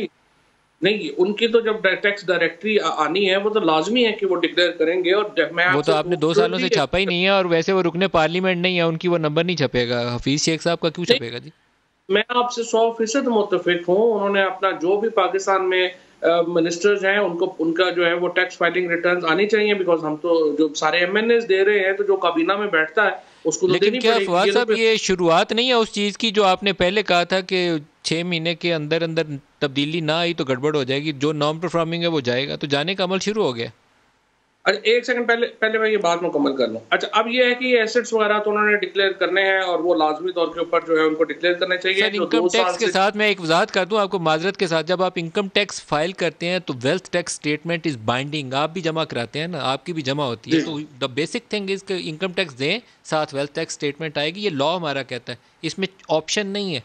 Speaker 3: नहीं नहीं, उनकी तो जब टैक्स डायरेक्टरी आनी है वो तो लाजमी है कि वो डिक्लेयर करेंगे। और मैं
Speaker 1: वो तो
Speaker 3: आपसे
Speaker 1: आपने 2 सालों से
Speaker 3: क्लियरली
Speaker 1: छापा ही नहीं है, और वैसे वो रुकने पार्लियामेंट नहीं है, उनकी वो नंबर नहीं छपेगा। हफीज शेख साहब का क्यों
Speaker 3: नहीं,
Speaker 1: छपेगा जी?
Speaker 3: मैं आपसे 100% मुत्तफिक हूँ। उन्होंने अपना जो भी पाकिस्तान में मिनिस्टर्स हैं उनको उनका जो है वो टैक्स फाइलिंग रिटर्न्स आनी चाहिए, बिकॉज हम तो जो सारे एमएनएस दे रहे हैं तो जो काबीना में बैठता है उसको तो
Speaker 1: लेकिन
Speaker 3: देनी
Speaker 1: क्या
Speaker 3: पड़ेगी।
Speaker 1: फवाद
Speaker 3: ये तो
Speaker 1: साहब,
Speaker 3: फिर
Speaker 1: ये शुरुआत नहीं है उस चीज़ की जो आपने पहले कहा था कि 6 महीने के अंदर अंदर तब्दीली ना आई तो गड़बड़ हो जाएगी, जो नॉन परफॉर्मिंग है वो जाएगा, तो जाने का अमल शुरू हो गया।
Speaker 3: अच्छा, एक सेकंड पहले पहले मैं ये बात मुकम्मल कर लूँ। अच्छा, अब ये है कि एसेट्स वगैरह तो उन्होंने डिक्लेयर करने हैं और वो लाजमी तौर के ऊपर जो है उनको डिक्लेयर करने चाहिए।
Speaker 1: सर,
Speaker 3: जो
Speaker 1: इनकम
Speaker 3: 2 साल
Speaker 1: टैक्स के
Speaker 3: से
Speaker 1: साथ मैं एक वजाहत कर दूं आपको माजरत के साथ, जब आप इनकम टैक्स फाइल करते हैं तो wealth tax statement is binding. आप भी जमा कराते हैं ना, आपकी भी जमा होती है,
Speaker 3: जी
Speaker 1: तो द बेसिक थिंग इज कि इनकम टैक्स दें, साथ वेल्थ टैक्स स्टेटमेंट आएगी। ये लॉ हमारा कहता है, इसमें ऑप्शन नहीं है।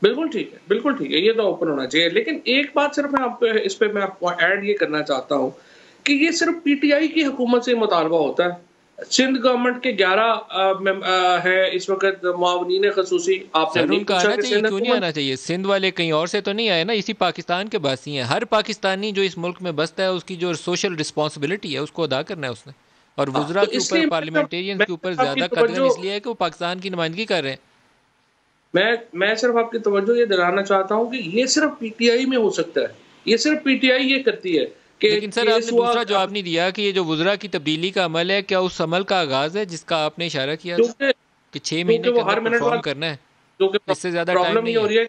Speaker 3: बिल्कुल ठीक है, बिल्कुल ठीक है, ये तो ओपन होना चाहिए। लेकिन एक बात सिर्फ मैं आपको इस पे मैं आपको ऐड ये करना चाहता हूँ कि ये सिर्फ पीटीआई की हुकूमत से मुतालबा होता है। सिंध गवर्नमेंट के 11 है इस वक्त मुआवनीन खसूसी। आपने
Speaker 1: सर,
Speaker 3: नहीं
Speaker 1: उनका
Speaker 3: पूछा
Speaker 1: आना
Speaker 3: कि
Speaker 1: चाहिए,
Speaker 3: सिंध
Speaker 1: क्यों नहीं
Speaker 3: हुकूमत
Speaker 1: आना चाहिए? सिंध वाले कहीं और से तो नहीं आए ना, इसी पाकिस्तान के बासी हैं। हर पाकिस्तानी जो इस मुल्क में बसता है उसकी जो सोशल रिस्पॉन्सिबिलिटी है उसको अदा करना है उसने। और
Speaker 3: हाँ,
Speaker 1: वुजरा
Speaker 3: तो
Speaker 1: के ऊपर,
Speaker 3: इसलिए
Speaker 1: पार्लियामेंटेरियंस
Speaker 3: मैं
Speaker 1: के ऊपर
Speaker 3: सिर्फ आपकी
Speaker 1: ज़्यादा कदगन
Speaker 3: तवज्जो
Speaker 1: इसलिए है कि वो पाकिस्तान की नुमाइंदगी कर रहे हैं।
Speaker 3: मैं सिर्फ आपकी तवज्जो ये दिलाना चाहता हूँ कि ये सिर्फ पीटीआई में हो सकता है। ये सिर्फ पीटीआई ये करती है कि
Speaker 1: लेकिन सर,
Speaker 3: केस
Speaker 1: आपने
Speaker 3: हुआ
Speaker 1: दूसरा जवाब नहीं दिया कि ये जो वुजरा की तब्दीली का अमल है, क्या उस अमल का आगाज़ है जिसका आपने इशारा किया था
Speaker 3: क्योंकि
Speaker 1: कि 6
Speaker 3: क्योंकि
Speaker 1: महीने के
Speaker 3: वो
Speaker 1: अंदर
Speaker 3: हर मिनट
Speaker 1: परफॉर्म
Speaker 3: बाद
Speaker 1: करना है?
Speaker 3: क्योंकि
Speaker 1: इससे ज़्यादा टाइम
Speaker 3: प्रॉब्लम
Speaker 1: नहीं
Speaker 3: ये हो
Speaker 1: है।
Speaker 3: रही है।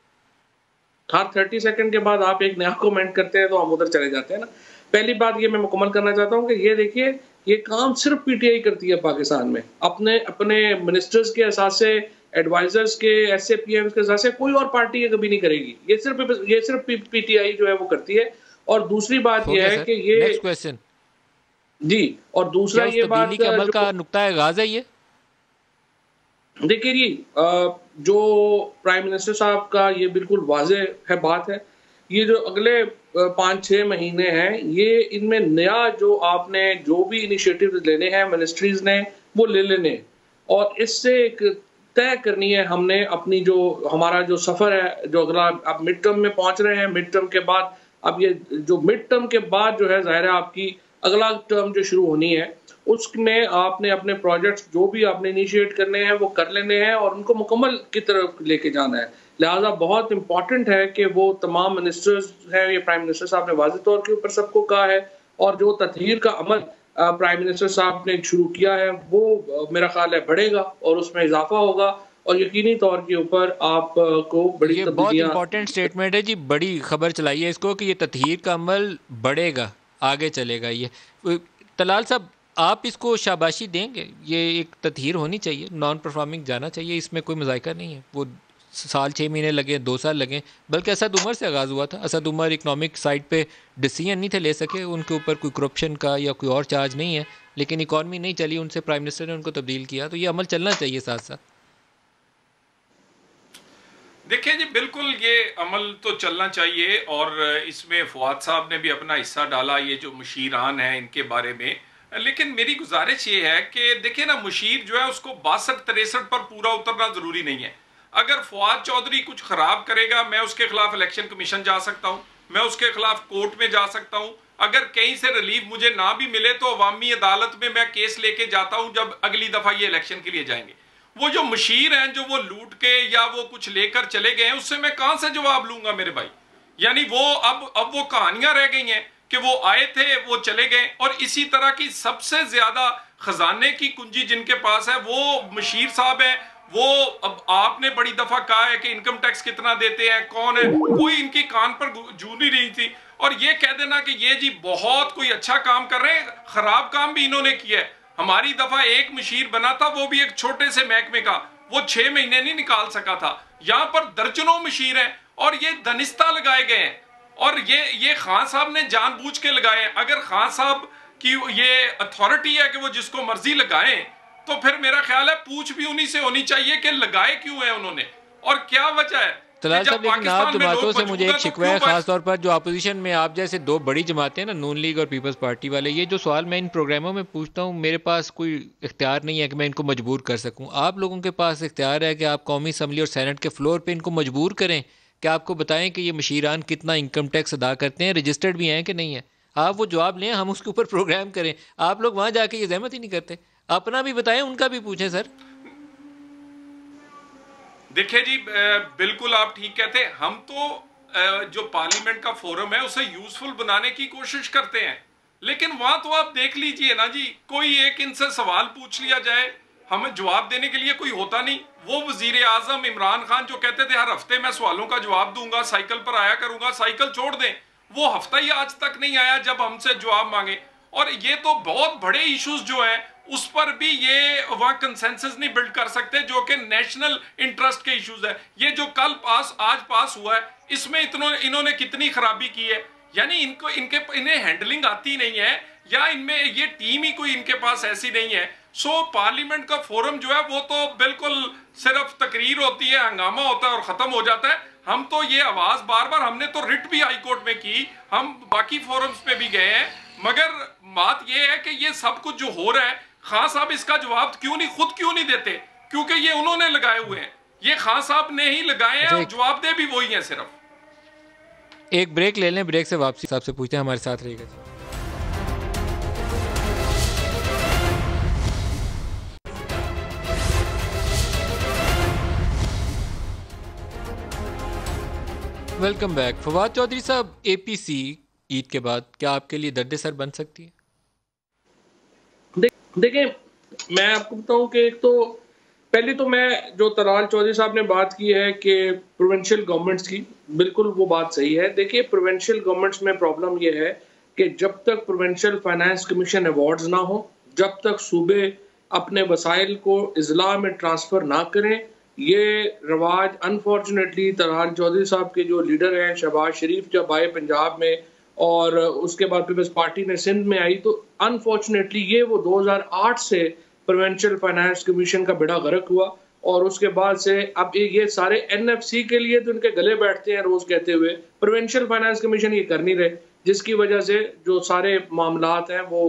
Speaker 3: हर 30 सेकंड के बाद आप एक नया कमेंट करते हैं तो हम उधर चले जाते हैं ना। पहली बात ये मैं मुकम्मल करना चाहता हूँ कि ये देखिए, ये काम सिर्फ पीटीआई करती है पाकिस्तान में। अपने अपने मिनिस्टर्स के एहसास से, एडवाइजर्स के, एसएपीएम्स के एहसास से कोई और पार्टी ये कभी नहीं करेगी। ये सिर्फ पीटीआई जो है वो करती है। और दूसरी बात
Speaker 1: हो
Speaker 3: ये
Speaker 1: गया
Speaker 3: है
Speaker 1: सर,
Speaker 3: कि ये
Speaker 1: नेक्स्ट क्वेश्चन।
Speaker 3: जी, और दूसरा
Speaker 1: क्या उस
Speaker 3: ये
Speaker 1: तब्दीली
Speaker 3: बात
Speaker 1: के अमल
Speaker 3: जो
Speaker 1: का नुक्ता आगाज़ है ये?
Speaker 3: देखिए जी, जो प्राइम मिनिस्टर साहब का ये बिल्कुल वाज़ेह है बात है। ये जो अगले 5-6 महीने हैं, ये इनमें नया जो आपने जो भी इनिशिएटिव लेने हैं मिनिस्ट्रीज ने वो ले लेने, और इससे एक तय करनी है हमने अपनी जो हमारा जो सफ़र है, जो अगला अब मिड टर्म में पहुंच रहे हैं। मिड टर्म के बाद अब ये जो मिड टर्म के बाद जो है ज़ाहिर है आपकी अगला टर्म जो शुरू होनी है उसमें आपने अपने प्रोजेक्ट्स जो भी आपने इनिशिएट करने हैं वो कर लेने हैं और उनको मुकम्मल की तरफ लेके जाना है। लिहाजा बहुत इंपॉर्टेंट है कि वो तमाम मिनिस्टर्स हैं, ये प्राइम मिनिस्टर साहब ने वाज़ेह तौर के ऊपर सबको कहा है, और जो तत्हीर का अमल प्राइम मिनिस्टर साहब ने शुरू किया है वो मेरा ख्याल है बढ़ेगा और उसमें इजाफा होगा, और यकीनी तौर के ऊपर आपको बड़ी
Speaker 1: ये बहुत
Speaker 3: तब्दीलियाँ।
Speaker 1: इंपॉर्टेंट स्टेटमेंट है जी, बड़ी खबर चलाई है इसको कि ये तत्हीर का अमल बढ़ेगा, आगे चलेगा। ये तलाल साहब, आप इसको शाबाशी देंगे? ये एक तत्हीर होनी चाहिए, नॉन परफॉर्मिंग जाना चाहिए, इसमें कोई मजायका नहीं है। वो साल 6 महीने लगे, 2 साल लगे, बल्कि असद उमर से आगाज़ हुआ था। असद उमर इकनॉमिक साइड पे डिसीजन नहीं थे ले सके, उनके ऊपर कोई करप्शन का या कोई और चार्ज नहीं है, लेकिन इकॉनमी नहीं चली, उनसे प्राइम मिनिस्टर ने उनको तब्दील किया। तो ये अमल चलना चाहिए साथ साथ।
Speaker 4: देखिए जी, बिल्कुल ये अमल तो चलना चाहिए, और इसमें फवाद साहब ने भी अपना हिस्सा डाला, ये जो मुशीरान हैं इनके बारे में। लेकिन मेरी गुजारिश ये है कि देखिए ना, मुशीर जो है उसको 62-63 पर पूरा उतरना ज़रूरी नहीं है। अगर फवाद चौधरी कुछ ख़राब करेगा, मैं उसके खिलाफ इलेक्शन कमीशन जा सकता हूँ, मैं उसके खिलाफ कोर्ट में जा सकता हूँ। अगर कहीं से रिलीफ मुझे ना भी मिले तो अवामी अदालत में मैं केस लेके जाता हूँ जब अगली दफ़ा ये इलेक्शन के लिए जाएंगे। वो जो मुशीर हैं जो वो लूट के या वो कुछ लेकर चले गए हैं, उससे मैं कहां से जवाब लूंगा मेरे भाई? यानी वो अब वो कहानियां रह गई हैं कि वो आए थे, वो चले गए। और इसी तरह की सबसे ज्यादा खजाने की कुंजी जिनके पास है वो मुशीर साहब है। वो अब आपने बड़ी दफा कहा है कि इनकम टैक्स कितना देते हैं, कौन है, कोई इनकी कान पर जू नहीं रही थी। और ये कह देना कि ये जी बहुत कोई अच्छा काम कर रहे हैं, खराब काम भी इन्होंने किया है। हमारी दफा एक मुशीर बना था, वो भी एक छोटे से महकमे का, वो 6 महीने नहीं निकाल सका था। यहां पर दर्जनों मुशीर हैं और ये दनिस्ता लगाए गए हैं, और ये खान साहब ने जानबूझ के लगाए हैं। अगर खान साहब की ये अथॉरिटी है कि वो जिसको मर्जी लगाएं, तो फिर मेरा ख्याल है पूछ भी उन्हीं से होनी चाहिए कि लगाए क्यों है उन्होंने और क्या वजह है।
Speaker 1: तलाल साहब, लेकिन आप जमातों से मुझे एक शिकवा है, खास तौर पर जो अपोजिशन में आप जैसे दो बड़ी जमातें हैं ना, नून लीग और पीपल्स पार्टी वाले, ये जो सवाल मैं इन प्रोग्रामों में पूछता हूँ, मेरे पास कोई इख्तियार नहीं है कि मैं इनको मजबूर कर सकूँ। आप लोगों के पास इख्तियार है कि आप कौमी असम्बली और सेनेट के फ्लोर पर इनको मजबूर करें कि आपको बताएं कि ये मशीरान कितना इनकम टैक्स अदा करते हैं, रजिस्टर्ड भी हैं कि नहीं है। आप वो जवाब लें, हम उसके ऊपर प्रोग्राम करें। आप लोग वहाँ जाके ये जहमत ही नहीं करते। अपना भी बताएं, उनका भी पूछें। सर
Speaker 4: देखिए जी, बिल्कुल आप ठीक कहते हैं। हम तो जो पार्लियामेंट का फोरम है उसे यूजफुल बनाने की कोशिश करते हैं, लेकिन वहां तो आप देख लीजिए ना जी, कोई एक इनसे सवाल पूछ लिया जाए, हमें जवाब देने के लिए कोई होता नहीं। वो वजीर आजम इमरान खान जो कहते थे हर हफ्ते मैं सवालों का जवाब दूंगा, साइकिल पर आया करूंगा, साइकिल छोड़ दें, वो हफ्ता ही आज तक नहीं आया जब हमसे जवाब मांगे। और ये तो बहुत बड़े इश्यूज जो हैं उस पर भी ये वहां कंसेंसस नहीं बिल्ड कर सकते, जो कि नेशनल इंटरेस्ट के इश्यूज है। ये जो कल आज पास हुआ है, इसमें इन्होंने कितनी खराबी की है, यानी इन्हें हैंडलिंग आती नहीं है, या इनमें ये टीम ही कोई इनके पास ऐसी नहीं है। सो पार्लियामेंट का फोरम जो है वो तो बिल्कुल सिर्फ तकरीर होती है, हंगामा होता है और खत्म हो जाता है। हम तो ये आवाज बार बार, हमने तो रिट भी हाईकोर्ट में की, हम बाकी फोरम्स पे भी गए हैं, मगर बात यह है कि ये सब कुछ जो हो रहा है, खान साहब इसका जवाब खुद क्यों नहीं देते? क्योंकि ये उन्होंने लगाए हुए हैं, ये खान साहब ने ही लगाए हैं और जवाब दे भी वही है। सिर्फ
Speaker 1: एक ब्रेक ले लें, ब्रेक से वापसी साहब से पूछते हैं, हमारे साथ रहेगा। Welcome back. फवाद चौधरी साहब, एपीसी ईद के बाद क्या आपके लिए दर्द-ए-सर बन सकती है?
Speaker 3: देखिए, मैं आपको बताऊं कि एक तो पहले तो मैं जो तलाल चौधरी साहब ने बात की है कि प्रोविंशियल गवर्नमेंट्स की, बिल्कुल वो बात सही है। देखिए, प्रोविंशियल गवर्नमेंट्स में प्रॉब्लम ये है कि जब तक प्रोविंशियल फाइनेंस कमीशन अवार्ड्स ना हो, जब तक सूबे अपने वसाइल को इजला में ट्रांसफ़र ना करें, ये रवाज अनफॉर्चुनेटली तलाल चौधरी साहब के जो लीडर हैं, शहबाज शरीफ जब आए पंजाब में और उसके बाद पीपल्स पार्टी ने सिंध में आई, तो अनफॉर्चुनेटली ये वो 2008 से प्रोविंशियल फाइनेंस कमीशन का बेड़ा गर्क हुआ। और उसके बाद से अब ये सारे एनएफसी के लिए तो उनके गले बैठते हैं रोज कहते हुए, प्रोविंशियल फाइनेंस कमीशन ये कर नहीं रहे, जिसकी वजह से जो सारे मामलात हैं वो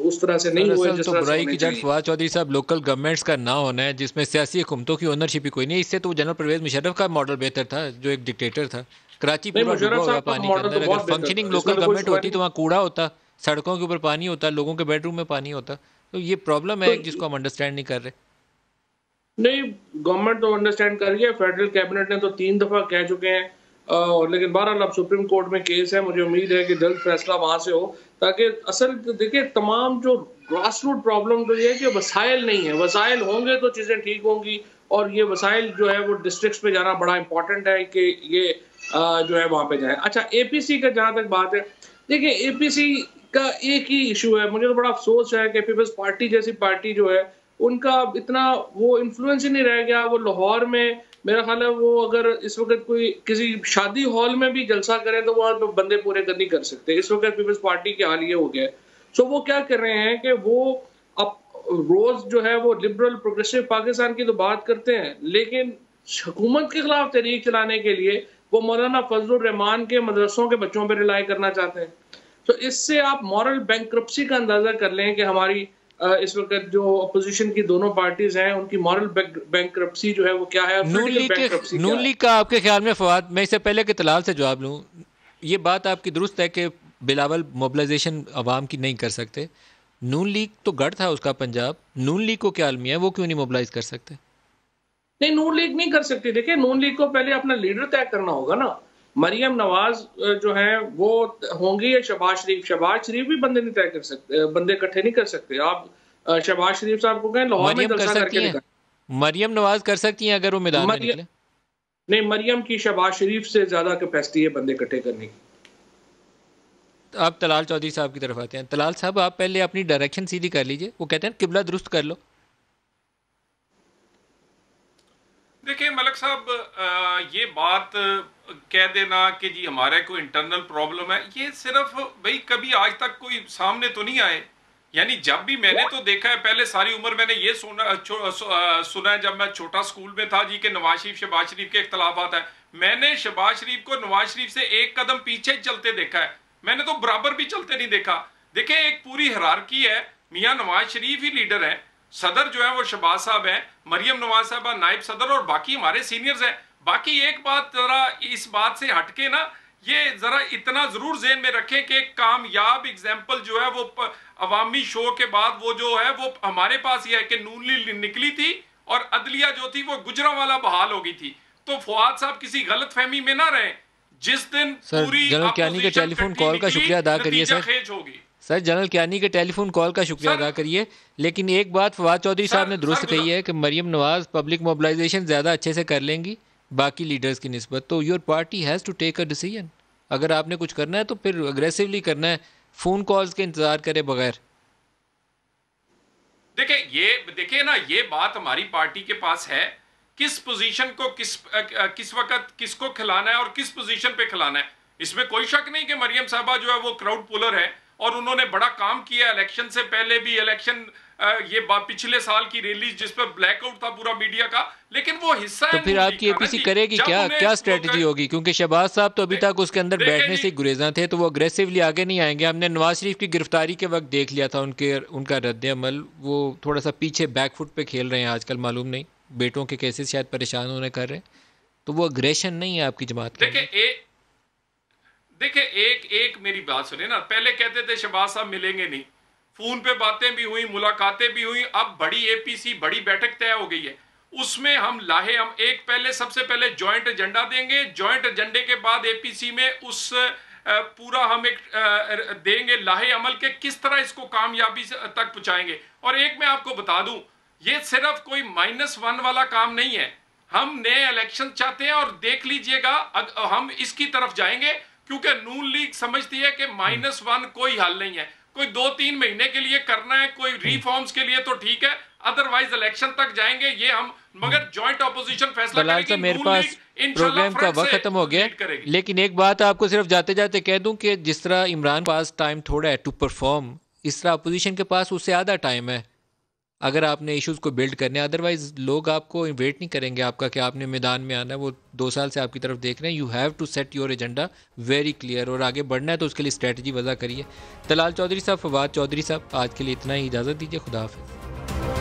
Speaker 3: उस तरह से नहीं हुए जिस तरह से
Speaker 1: बुराई की जड़ फवाद चौधरी साहब लोकल गवर्नमेंट्स का ना होना है, जिसमें सियासी हुकूमतों की ओनरशिप ही कोई नहीं। इससे तो जनरल परवेज मुशर्रफ का मॉडल बेहतर था, जो एक डिक्टेटर था। कराची पूरा डूबा हुआ पानी के अंदर, अगर फंक्शनिंग लोकल गवर्नमेंट होती तो वहाँ कूड़ा होता, सड़कों के ऊपर पानी होता, लोगों के बेडरूम में पानी होता। तो ये प्रॉब्लम है जिसको हम अंडरस्टैंड नहीं कर रहे।
Speaker 3: नहीं, गवर्नमेंट तो अंडरस्टैंड कर रही है, फेडरल कैबिनेट ने तो 3 दफा कह चुके हैं, लेकिन बहरहाल अब सुप्रीम कोर्ट में केस है, मुझे उम्मीद है कि जल्द फैसला वहां से हो, ताकि असल देखिए तमाम जो ग्रास रूट प्रॉब्लम तो ये है कि वसाइल नहीं है, वसाइल होंगे तो चीज़ें ठीक होंगी। और ये वसाइल जो है वो डिस्ट्रिक्ट्स पे जाना बड़ा इंपॉर्टेंट है कि ये जो है वहाँ पे जाए। अच्छा, एपीसी का जहाँ तक बात है, देखिए एपीसी का एक ही इशू है, मुझे तो बड़ा अफसोस है कि पीपल्स पार्टी जैसी पार्टी जो है उनका इतना वो इन्फ्लुएंस ही नहीं रह गया। वो लाहौर में मेरा ख्याल है वो अगर इस वक्त कोई किसी शादी हॉल में भी जलसा करें तो वहाँ पे बंदे पूरे कर नहीं कर सकते। इस वक्त पीपल्स पार्टी के हाल ये हो गया है। सो वो क्या कर रहे हैं कि वो अब रोज जो है वो लिबरल प्रोग्रेसिव पाकिस्तान की तो बात करते हैं, लेकिन हुकूमत के खिलाफ तहरीक चलाने के लिए वो मौलाना फजलुर रहमान के मदरसों के बच्चों पर रिलाई करना चाहते हैं। तो इससे आप मॉरल बैंक्रप्सी का अंदाजा कर लें कि हमारी इस वक्त जो अपोजिशन की दोनों पार्टीज हैं उनकी मॉरल बैंक्रप्सी जो है वो क्या है।
Speaker 1: नून लीग का आपके ख्याल में फवाद, मैं इससे पहले कि तलाल से जवाब लूँ, ये बात आपकी दुरुस्त है कि बिलावल मोबिलाइजेशन अवाम की नहीं कर सकते। नून लीग तो गढ़ था उसका पंजाब, नून लीग को क्या अलमिया है, वो क्यों नहीं मोबिलाइज कर सकते?
Speaker 3: नहीं, नून लीग नहीं कर सकती। देखिए, नून लीग को पहले अपना लीडर तय करना होगा ना। मरियम नवाज जो है वो होंगी या शहबाज शरीफ भी बंदे नहीं तय कर सकते, बंदे इकट्ठे नहीं कर सकते। आप शहबाज शरीफ साहब को कहें लाहौर में जलसा करके निकालें।
Speaker 1: मरियम नवाज कर सकती हैं अगर वो मैदान में निकले।
Speaker 3: नहीं, मरियम की शहबाज शरीफ से ज्यादा कैपेसिटी है बंदे इकट्ठे करने की।
Speaker 1: आप तलाल चौधरी साहब की तरफ आते हैं। तलाल साहब, आप पहले अपनी डायरेक्शन सीधी कर लीजिए, वो कहते हैं किबला दुरुस्त कर लो।
Speaker 4: देखिए मलक साहब, ये बात कह देना कि जी हमारे कोई इंटरनल प्रॉब्लम है, ये सिर्फ भाई कभी आज तक कोई सामने तो नहीं आए। यानी जब भी मैंने तो देखा है, पहले सारी उम्र मैंने ये सुना है जब मैं छोटा स्कूल में था जी कि नवाज शरीफ शहबाज शरीफ के इख्तलाफात है। मैंने शहबाज शरीफ को नवाज शरीफ से एक कदम पीछे चलते देखा है, मैंने तो बराबर भी चलते नहीं देखा। देखिए एक पूरी हिरारकी है, मियां नवाज शरीफ ही लीडर है, सदर जो है वो शहबाज साहब है, मरियम नवाज साहबा नायब सदर और बाकी हमारे सीनियर्स हैं। बाकी एक बात जरा इस बात से हटके ना, ये जरा इतना जरूर ज़हन में रखें कि एक कामयाब एग्जाम्पल जो है वो अवामी शो के बाद वो जो है वो हमारे पास ये है कि नून लीग निकली थी और अदलिया जो थी वो गुजरांवाला बहाल हो गई थी। तो फवाद साहब किसी गलत फहमी में ना रहे, जिस दिन पूरी
Speaker 1: जनरल कियानी के टेलीफोन कॉल का शुक्रिया अदा करिए सर जनरल कियानी के टेलीफोन कॉल का शुक्रिया अदा करिए। लेकिन एक बात फवाद चौधरी साहब ने दुरुस्त कही है कि मरियम नवाज पब्लिक मोबिलाइजेशन ज़्यादा अच्छे से कर लेंगी बाकी लीडर्स की निस्बत, तो your party has to take a decision. अगर आपने कुछ करना है तो फिर अग्रेसिवली करना है, फ़ोन कॉल्स के इंतज़ार करे बगैर।
Speaker 4: देखिए ना, ये बात हमारी पार्टी के पास है, किस पोजीशन को किस वक्त किसको खिलाना है और किस पोजीशन पे खिलाना है। इसमें कोई शक नहीं कि मरियम साहबा जो है वो क्राउड पुलर है और उन्होंने बड़ा काम किया इलेक्शन से पहले भी। इलेक्शन ये पिछले साल की रिलीज जिस पर ब्लैकआउट था पूरा मीडिया का, लेकिन वो हिस्सा
Speaker 1: तो फिर आपकी एपीसी करेगी क्या स्ट्रेटजी होगी? क्योंकि शहबाज साहब तो अभी तक उसके अंदर बैठने से गुरेजा थे, तो वो अग्रेसिवली आगे नहीं आएंगे। हमने नवाज शरीफ की गिरफ्तारी के वक्त देख लिया था उनका रद्द अमल, वो थोड़ा सा पीछे बैकफुट पे खेल रहे हैं आजकल, मालूम नहीं बेटों के केसेस शायद परेशान होने कर रहे हैं, तो वो अग्रेशन नहीं है आपकी जमात के।
Speaker 4: देखिए एक मेरी बात सुने ना, पहले कहते थे शहबाज साहब मिलेंगे नहीं, फोन पे बातें भी हुई, मुलाकातें भी हुई, अब बड़ी एपीसी बड़ी बैठक तय हो गई है, उसमें हम सबसे पहले जॉइंट एजेंडा देंगे, जॉइंट एजेंडे के बाद एपीसी में उस पूरा हम एक देंगे लाहे अमल के किस तरह इसको कामयाबी तक पहुंचाएंगे। और एक मैं आपको बता दूं, ये सिर्फ कोई -1 वाला काम नहीं है, हम नए इलेक्शन चाहते हैं और देख लीजिएगा हम इसकी तरफ जाएंगे, क्योंकि नून लीग समझती है कि -1 कोई हल नहीं है। कोई 2-3 महीने के लिए करना है, कोई रिफॉर्म्स के लिए तो ठीक है, अदरवाइज इलेक्शन तक जाएंगे ये हम, मगर जॉइंट ऑपोजिशन फैसला करेगी।
Speaker 1: मेरे पास प्रोग्राम का वक्त खत्म हो गया, लेकिन एक बात आपको सिर्फ जाते जाते कह दूं कि जिस तरह इमरान पास टाइम थोड़ा है टू परफॉर्म, इस तरह अपोजिशन के पास उससे आधा टाइम है अगर आपने इश्यूज़ को बिल्ड करने। अदरवाइज लोग आपको वेट नहीं करेंगे आपका कि आपने मैदान में आना है, वो 2 साल से आपकी तरफ देख रहे हैं। You have to set your agenda very clear, और आगे बढ़ना है तो उसके लिए स्ट्रेटजी वज़ा करिए। तलाल चौधरी साहब, फवाद चौधरी साहब, आज के लिए इतना ही, इजाज़त दीजिए, खुदा हाफ़िज़।